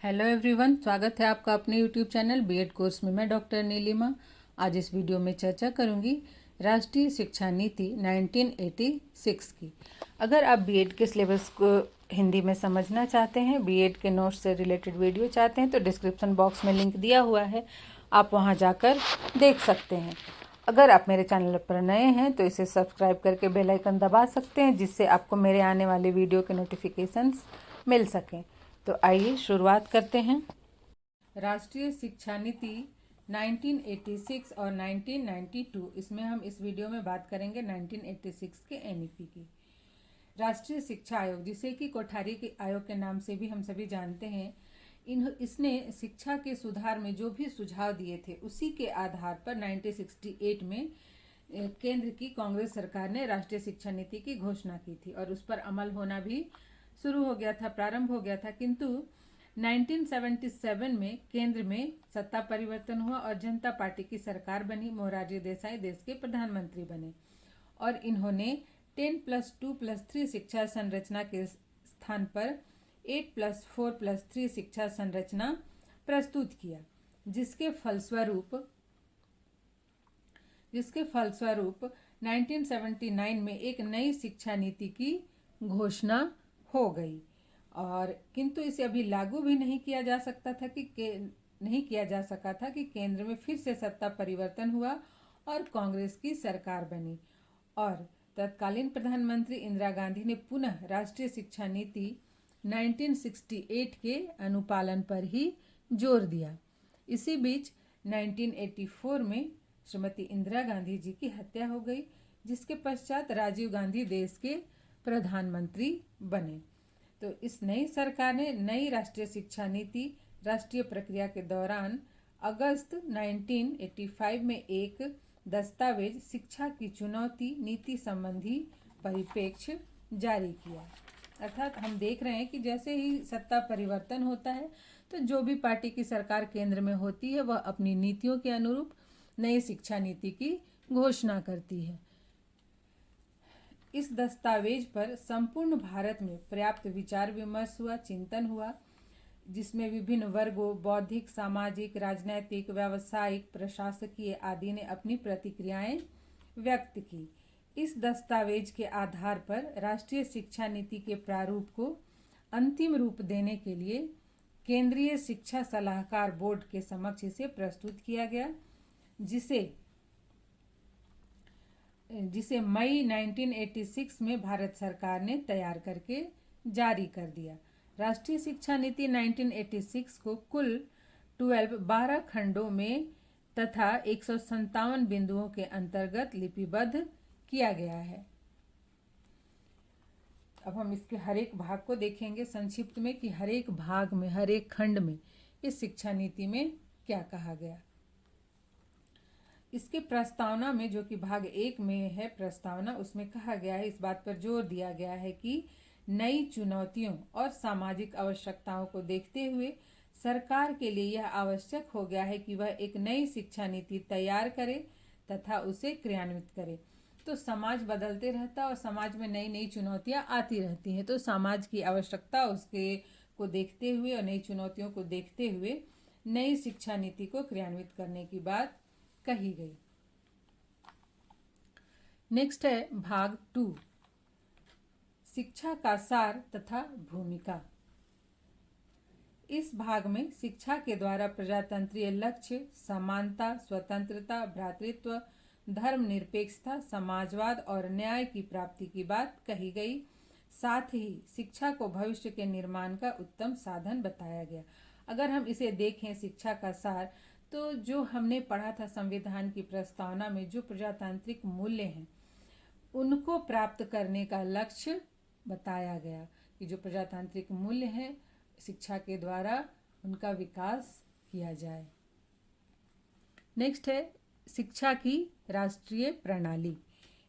Hello everyone, स्वागत है आपका अपने यूट्यूब चैनल बीएड कोर्स में। मैं डॉक्टर नीलिमा। आज इस वीडियो में चर्चा करूंगी राष्ट्रीय शिक्षा नीति 1986 की। अगर आप बीएड के सिलेबस को हिंदी में समझना चाहते हैं, बीएड के नोट्स से रिलेटेड वीडियो चाहते हैं, तो डिस्क्रिप्शन बॉक्स में लिंक दिया हुआ है, आप वहां जाकर देख सकते हैं। अगर आप मेरे चैनल पर नए हैं तो इसे सब्सक्राइब करके बेल आइकन दबा सकते हैं, जिससे आपको मेरे आने वाले वीडियो के नोटिफिकेशंस मिल सकें। तो आइए शुरुआत करते हैं। राष्ट्रीय शिक्षा नीति 1986 और 1992, इसमें हम इस वीडियो में बात करेंगे 1986 के एनईपी की। राष्ट्रीय शिक्षा आयोग, जिसे कि कोठारी के आयोग के नाम से भी हम सभी जानते हैं, इसने शिक्षा के सुधार में जो भी सुझाव दिए थे, उसी के आधार पर 1968 में केंद्र की कांग्रेस सरकार ने राष्ट्रीय शिक्षा नीति की घोषणा की थी और उस पर अमल होना भी शुरू हो गया था, प्रारंभ हो गया था। किंतु 1977 में केंद्र में सत्ता परिवर्तन हुआ और जनता पार्टी की सरकार बनी। मोरारजी देसाई देश के प्रधानमंत्री बने और इन्होंने 10+2+3 शिक्षा संरचना के स्थान पर 8+4+3 शिक्षा संरचना प्रस्तुत किया, जिसके फलस्वरूप 1979 में एक नई शिक्षा नीति की घोषणा हो गई। और किंतु इसे अभी लागू भी नहीं किया जा सका था कि केंद्र में फिर से सत्ता परिवर्तन हुआ और कांग्रेस की सरकार बनी और तत्कालीन प्रधानमंत्री इंदिरा गांधी ने पुनः राष्ट्रीय शिक्षा नीति 1968 के अनुपालन पर ही जोर दिया। इसी बीच 1984 में श्रीमती इंदिरा गांधी जी की हत्या हो गई, जिसके पश्चात राजीव गांधी देश के प्रधानमंत्री बने। तो इस नई सरकार ने नई राष्ट्रीय शिक्षा नीति राष्ट्रीय प्रक्रिया के दौरान अगस्त 1985 में एक दस्तावेज शिक्षा की चुनौती नीति संबंधी परिप्रेक्ष्य जारी किया। अर्थात हम देख रहे हैं कि जैसे ही सत्ता परिवर्तन होता है तो जो भी पार्टी की सरकार केंद्र में होती है, वह अपनी नीतियों के अनुरूप नई शिक्षा नीति की घोषणा करती है। इस दस्तावेज पर संपूर्ण भारत में पर्याप्त विचार विमर्श हुआ, चिंतन हुआ, जिसमें विभिन्न वर्गों, बौद्धिक, सामाजिक, राजनैतिक, व्यावसायिक, प्रशासकीय आदि ने अपनी प्रतिक्रियाएं व्यक्त की। इस दस्तावेज के आधार पर राष्ट्रीय शिक्षा नीति के प्रारूप को अंतिम रूप देने के लिए केंद्रीय शिक्षा सलाहकार बोर्ड के समक्ष इसे प्रस्तुत किया गया, जिसे मई 1986 में भारत सरकार ने तैयार करके जारी कर दिया। राष्ट्रीय शिक्षा नीति 1986 को कुल 12 खंडों में तथा 157 बिंदुओं के अंतर्गत लिपिबद्ध किया गया है। अब हम इसके हर एक भाग को देखेंगे संक्षिप्त में कि हर एक भाग में, हर एक खंड में इस शिक्षा नीति में क्या कहा गया। इसके प्रस्तावना में, जो कि भाग 1 में है प्रस्तावना, उसमें कहा गया है, इस बात पर जोर दिया गया है कि नई चुनौतियों और सामाजिक आवश्यकताओं को देखते हुए सरकार के लिए यह आवश्यक हो गया है कि वह एक नई शिक्षा नीति तैयार करे तथा उसे क्रियान्वित करे। तो समाज बदलते रहता है और समाज में नई नई चुनौतियां आती रहती हैं, तो समाज की आवश्यकता उसके को देखते हुए और नई चुनौतियों को देखते हुए नई शिक्षा नीति को क्रियान्वित करने की बात कही गई। नेक्स्ट है भाग 2, शिक्षा का सार तथा भूमिका। इस भाग में शिक्षा के द्वारा प्रजातंत्रीय लक्ष्य, समानता, स्वतंत्रता, भ्रातृत्व, धर्मनिरपेक्षता, समाजवाद और न्याय की प्राप्ति की बात कही गई। साथ ही शिक्षा को भविष्य के निर्माण का उत्तम साधन बताया गया। अगर हम इसे देखें, शिक्षा का सार, तो जो हमने पढ़ा था संविधान की प्रस्तावना में, जो प्रजातांत्रिक मूल्य हैं उनको प्राप्त करने का लक्ष्य बताया गया कि जो प्रजातांत्रिक मूल्य हैं शिक्षा के द्वारा उनका विकास किया जाए। नेक्स्ट है शिक्षा की राष्ट्रीय प्रणाली।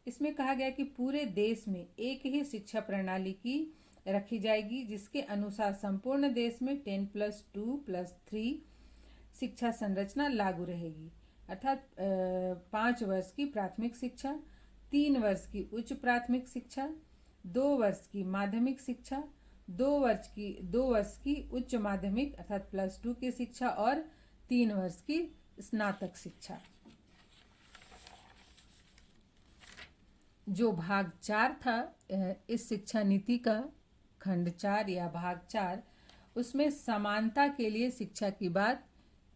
इसमें कहा गया कि पूरे देश में एक ही शिक्षा प्रणाली की रखी जाएगी, जिसके अनुसार संपूर्ण देश में 10+2+3 शिक्षा संरचना लागू रहेगी। अर्थात 5 वर्ष की प्राथमिक शिक्षा, 3 वर्ष की उच्च प्राथमिक शिक्षा, 2 वर्ष की माध्यमिक शिक्षा, 2 वर्ष की उच्च माध्यमिक अर्थात +2 की शिक्षा और 3 वर्ष की स्नातक शिक्षा। जो भाग 4 था इस शिक्षा नीति का, खंड 4 या भाग 4, उसमें समानता के लिए शिक्षा की बात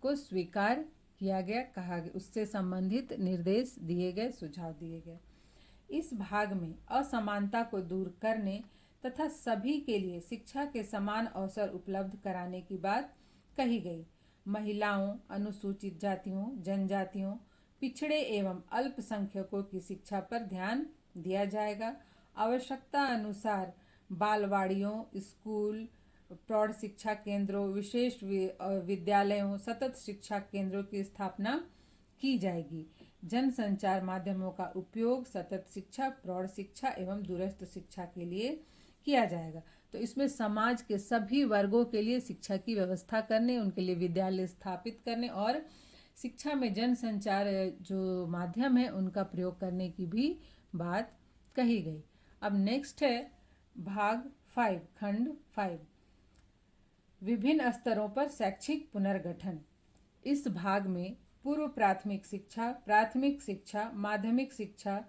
को स्वीकार किया गया, कहा गया, उससे संबंधित निर्देश दिए गए, सुझाव दिए गए। इस भाग में असमानता को दूर करने तथा सभी के लिए शिक्षा के समान अवसर उपलब्ध कराने की बात कही गई। महिलाओं, अनुसूचित जातियों, जनजातियों, पिछड़े एवं अल्पसंख्यकों की शिक्षा पर ध्यान दिया जाएगा। आवश्यकता अनुसार बालवाड़ियों, स्कूल, प्रौढ़ शिक्षा केंद्रों, विशेष विद्यालयों, सतत शिक्षा केंद्रों की स्थापना की जाएगी। जनसंचार माध्यमों का उपयोग सतत शिक्षा, प्रौढ़ शिक्षा एवं दूरस्थ शिक्षा के लिए किया जाएगा। तो इसमें समाज के सभी वर्गों के लिए शिक्षा की व्यवस्था करने, उनके लिए विद्यालय स्थापित करने और शिक्षा में जनसंचार जो माध्यम है उनका प्रयोग करने की भी बात कही गई। अब नेक्स्ट है भाग 5, खंड 5, विभिन्न स्तरों पर शैक्षिक पुनर्गठन। इस भाग में पूर्व प्राथमिक शिक्षा, प्राथमिक शिक्षा, माध्यमिक शिक्षा,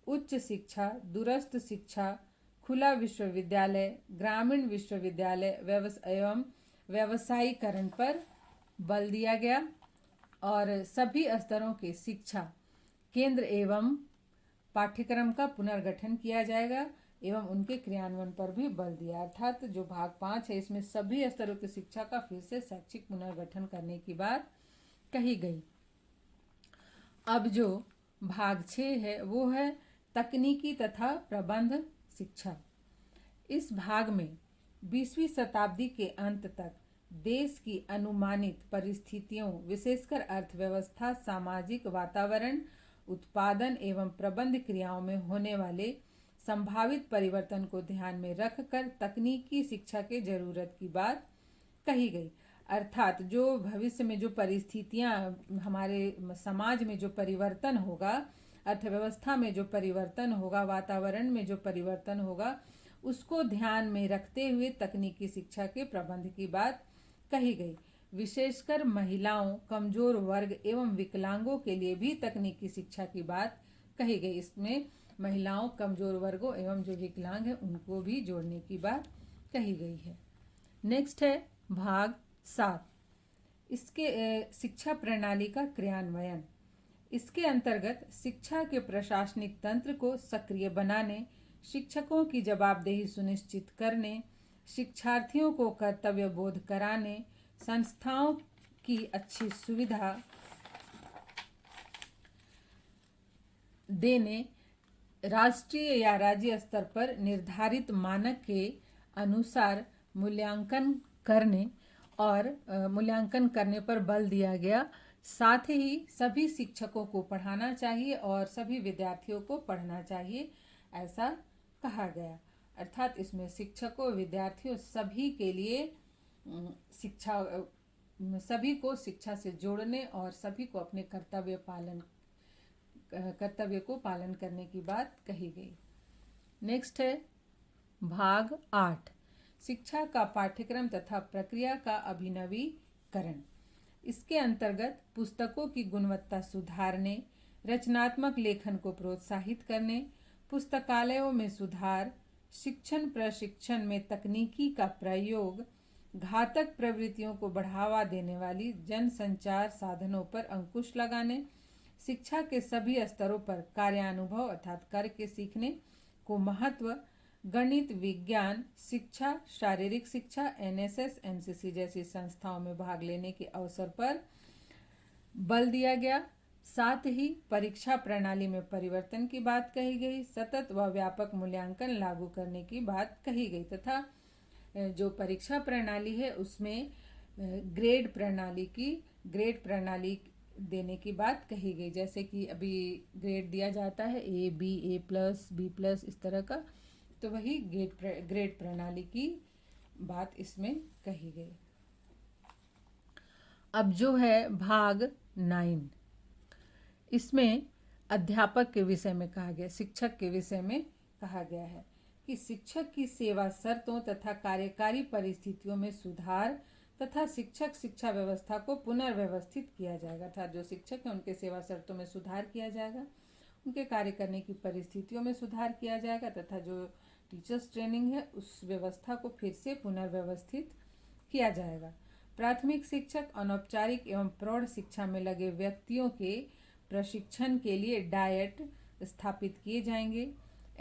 उच्च शिक्षा, दूरस्थ शिक्षा, खुला विश्वविद्यालय, ग्रामीण विश्वविद्यालय एवं व्यवसायीकरण पर बल दिया गया और सभी स्तरों के शिक्षा केंद्र एवं पाठ्यक्रम का पुनर्गठन किया जाएगा एवं उनके क्रियान्वयन पर भी बल दिया। अर्थात जो भाग 5 है इसमें सभी स्तरों की शिक्षा का फिर से शैक्षिक पुनर्गठन करने की बात कही गई। अब जो भाग 6 है वो है तकनीकी तथा प्रबंध शिक्षा। इस भाग में 20वीं शताब्दी के अंत तक देश की अनुमानित परिस्थितियों, विशेषकर अर्थव्यवस्था, सामाजिक वातावरण, उत्पादन एवं प्रबंध क्रियाओं में होने वाले संभावित परिवर्तन को ध्यान में रखकर तकनीकी शिक्षा के जरूरत की बात कही गई। अर्थात जो भविष्य में जो परिस्थितियां, हमारे समाज में जो परिवर्तन होगा, अर्थव्यवस्था में जो परिवर्तन होगा, वातावरण में जो परिवर्तन होगा, उसको ध्यान में रखते हुए तकनीकी शिक्षा के प्रबंध की बात कही गई। विशेषकर महिलाओं, कमजोर वर्ग एवं विकलांगों के लिए भी तकनीकी शिक्षा की बात कही गई। इसमें महिलाओं, कमजोर वर्गों एवं जो विकलांग हैं उनको भी जोड़ने की बात कही गई है। नेक्स्ट है भाग 7, इसके शिक्षा प्रणाली का क्रियान्वयन। इसके अंतर्गत शिक्षा के प्रशासनिक तंत्र को सक्रिय बनाने, शिक्षकों की जवाबदेही सुनिश्चित करने, शिक्षार्थियों को कर्तव्य बोध कराने, संस्थाओं की अच्छी सुविधा देने, राष्ट्रीय या राज्य स्तर पर निर्धारित मानक के अनुसार मूल्यांकन करने पर बल दिया गया। साथ ही सभी शिक्षकों को पढ़ाना चाहिए और सभी विद्यार्थियों को पढ़ना चाहिए, ऐसा कहा गया। अर्थात इसमें शिक्षकों, विद्यार्थियों सभी के लिए सभी को शिक्षा से जोड़ने और सभी को अपने कर्तव्य को पालन करने की बात कही गई। नेक्स्ट है भाग 8, शिक्षा का पाठ्यक्रम तथा प्रक्रिया का अभिनवीकरण। इसके अंतर्गत पुस्तकों की गुणवत्ता सुधारने, रचनात्मक लेखन को प्रोत्साहित करने, पुस्तकालयों में सुधार, शिक्षण प्रशिक्षण में तकनीकी का प्रयोग, घातक प्रवृत्तियों को बढ़ावा देने वाली जनसंचार साधनों पर अंकुश लगाने, शिक्षा के सभी स्तरों पर कार्यानुभव अर्थात करके सीखने को महत्व, गणित, विज्ञान शिक्षा, शारीरिक शिक्षा, एनएसएस, एनसीसी जैसी संस्थाओं में भाग लेने के अवसर पर बल दिया गया। साथ ही परीक्षा प्रणाली में परिवर्तन की बात कही गई, सतत व व्यापक मूल्यांकन लागू करने की बात कही गई तथा जो परीक्षा प्रणाली है उसमें ग्रेड प्रणाली देने की बात कही गई। जैसे कि अभी ग्रेड दिया जाता है A, B, A+, B+, इस तरह का, तो वही ग्रेड प्रणाली की बात इसमें कही गई। अब जो है भाग 9, इसमें अध्यापक के विषय में कहा गया, शिक्षक के विषय में कहा गया है कि शिक्षक की सेवा शर्तों तथा कार्यकारी परिस्थितियों में सुधार तथा शिक्षक शिक्षा व्यवस्था को पुनर्व्यवस्थित किया जाएगा। अर्थात जो शिक्षक हैं उनके सेवा शर्तों में सुधार किया जाएगा, उनके कार्य करने की परिस्थितियों में सुधार किया जाएगा तथा जो टीचर्स ट्रेनिंग है उस व्यवस्था को फिर से पुनर्व्यवस्थित किया जाएगा। प्राथमिक शिक्षक, अनौपचारिक एवं प्रौढ़ शिक्षा में लगे व्यक्तियों के प्रशिक्षण के लिए डायट स्थापित किए जाएंगे।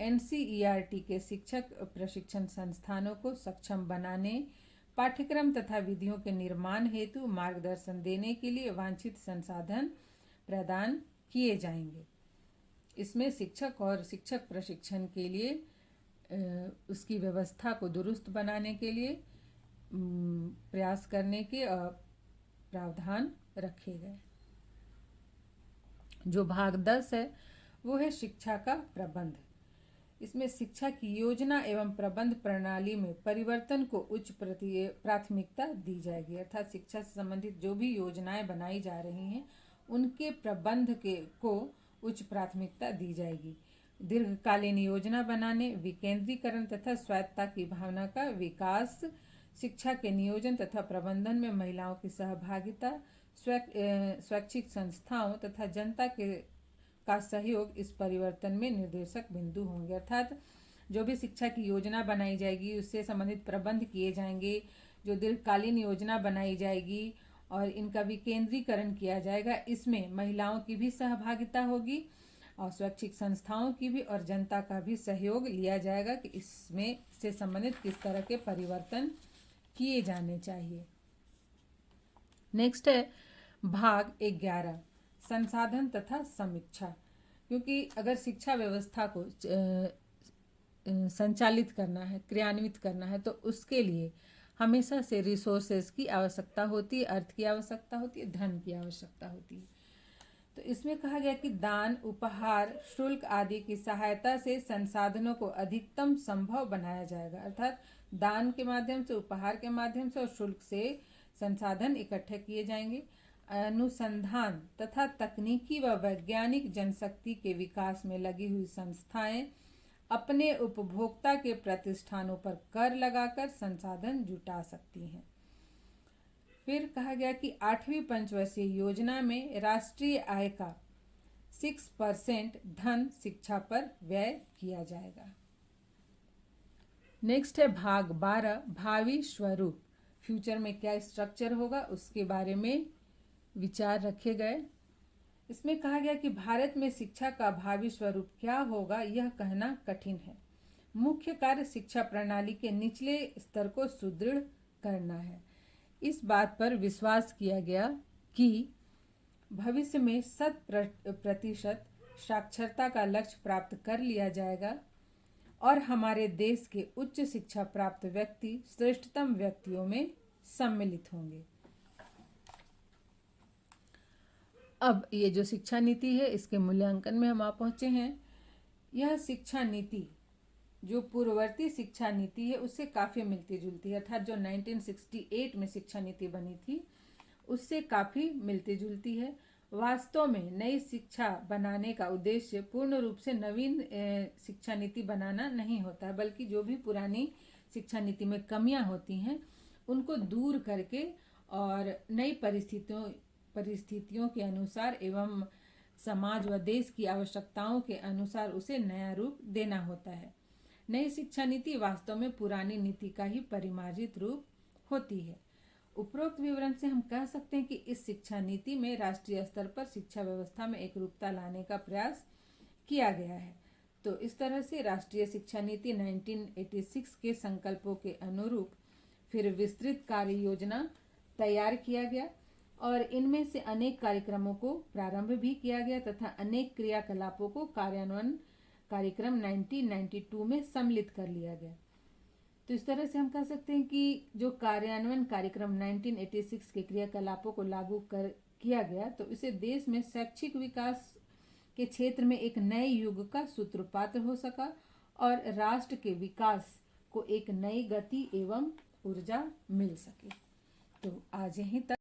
NCERT के शिक्षक प्रशिक्षण संस्थानों को सक्षम बनाने, पाठ्यक्रम तथा विधियों के निर्माण हेतु मार्गदर्शन देने के लिए वांछित संसाधन प्रदान किए जाएंगे। इसमें शिक्षक और शिक्षक प्रशिक्षण के लिए उसकी व्यवस्था को दुरुस्त बनाने के लिए प्रयास करने के प्रावधान रखे गए। जो भाग 10 है वो है शिक्षा का प्रबंध। इसमें शिक्षा की योजना एवं प्रबंध प्रणाली में परिवर्तन को उच्च प्राथमिकता दी जाएगी। अर्थात शिक्षा से संबंधित जो भी योजनाएं बनाई जा रही हैं उनके प्रबंध को उच्च प्राथमिकता दी जाएगी। दीर्घकालीन योजना बनाने, विकेंद्रीकरण तथा स्वायत्तता की भावना का विकास, शिक्षा के नियोजन तथा प्रबंधन में महिलाओं की सहभागिता, स्वैच्छिक संस्थाओं तथा जनता का सहयोग इस परिवर्तन में निर्देशक बिंदु होंगे। अर्थात जो भी शिक्षा की योजना बनाई जाएगी उससे संबंधित प्रबंध किए जाएंगे, जो दीर्घकालीन योजना बनाई जाएगी और इनका विकेंद्रीकरण किया जाएगा, इसमें महिलाओं की भी सहभागिता होगी और स्वैच्छिक संस्थाओं की भी और जनता का भी सहयोग लिया जाएगा कि इसमें से संबंधित किस तरह के परिवर्तन किए जाने चाहिए। नेक्स्ट है भाग 11, संसाधन तथा समीक्षा। क्योंकि अगर शिक्षा व्यवस्था को संचालित करना है, क्रियान्वित करना है, तो उसके लिए हमेशा से रिसोर्सेज की आवश्यकता होती है, अर्थ की आवश्यकता होती है, धन की आवश्यकता होती है। तो इसमें कहा गया कि दान, उपहार, शुल्क आदि की सहायता से संसाधनों को अधिकतम संभव बनाया जाएगा। अर्थात दान के माध्यम से, उपहार के माध्यम से और शुल्क से संसाधन इकट्ठे किए जाएंगे। अनुसंधान तथा तकनीकी व वैज्ञानिक जनशक्ति के विकास में लगी हुई संस्थाएं अपने उपभोक्ता के प्रतिष्ठानों पर कर लगाकर संसाधन जुटा सकती हैं। फिर कहा गया कि 8वीं पंचवर्षीय योजना में राष्ट्रीय आय का 6% धन शिक्षा पर व्यय किया जाएगा। नेक्स्ट है भाग 12, भावी स्वरूप। फ्यूचर में क्या स्ट्रक्चर होगा उसके बारे में विचार रखे गए। इसमें कहा गया कि भारत में शिक्षा का भावी स्वरूप क्या होगा यह कहना कठिन है। मुख्य कार्य शिक्षा प्रणाली के निचले स्तर को सुदृढ़ करना है। इस बात पर विश्वास किया गया कि भविष्य में 100% साक्षरता का लक्ष्य प्राप्त कर लिया जाएगा और हमारे देश के उच्च शिक्षा प्राप्त व्यक्ति श्रेष्ठतम व्यक्तियों में सम्मिलित होंगे। अब ये जो शिक्षा नीति है इसके मूल्यांकन में हम आ पहुँचे हैं। यह शिक्षा नीति जो पूर्ववर्ती शिक्षा नीति है उससे काफ़ी मिलती जुलती है। अर्थात जो 1968 में शिक्षा नीति बनी थी उससे काफ़ी मिलती जुलती है। वास्तव में नई शिक्षा बनाने का उद्देश्य पूर्ण रूप से नवीन शिक्षा नीति बनाना नहीं होता है, बल्कि जो भी पुरानी शिक्षा नीति में कमियां होती हैं उनको दूर करके और नई परिस्थितियों के अनुसार एवं समाज व देश की आवश्यकताओं के अनुसार उसे नया रूप देना होता है। नई शिक्षा नीति वास्तव में पुरानी नीति का ही परिमार्जित रूप होती है। उपरोक्त विवरण से हम कह सकते हैं कि इस शिक्षा नीति में राष्ट्रीय स्तर पर शिक्षा व्यवस्था में एकरूपता लाने का प्रयास किया गया है। तो इस तरह से राष्ट्रीय शिक्षा नीति 1986 के संकल्पों के अनुरूप फिर विस्तृत कार्य योजना तैयार किया गया और इनमें से अनेक कार्यक्रमों को प्रारंभ भी किया गया तथा अनेक क्रियाकलापों को कार्यान्वयन कार्यक्रम 1992 में सम्मिलित कर लिया गया। तो इस तरह से हम कह सकते हैं कि जो कार्यान्वयन कार्यक्रम 1986 के क्रियाकलापों को लागू किया गया तो इसे देश में शैक्षिक विकास के क्षेत्र में एक नए युग का सूत्रपात हो सका और राष्ट्र के विकास को एक नई गति एवं ऊर्जा मिल सके। तो आज यहीं तक।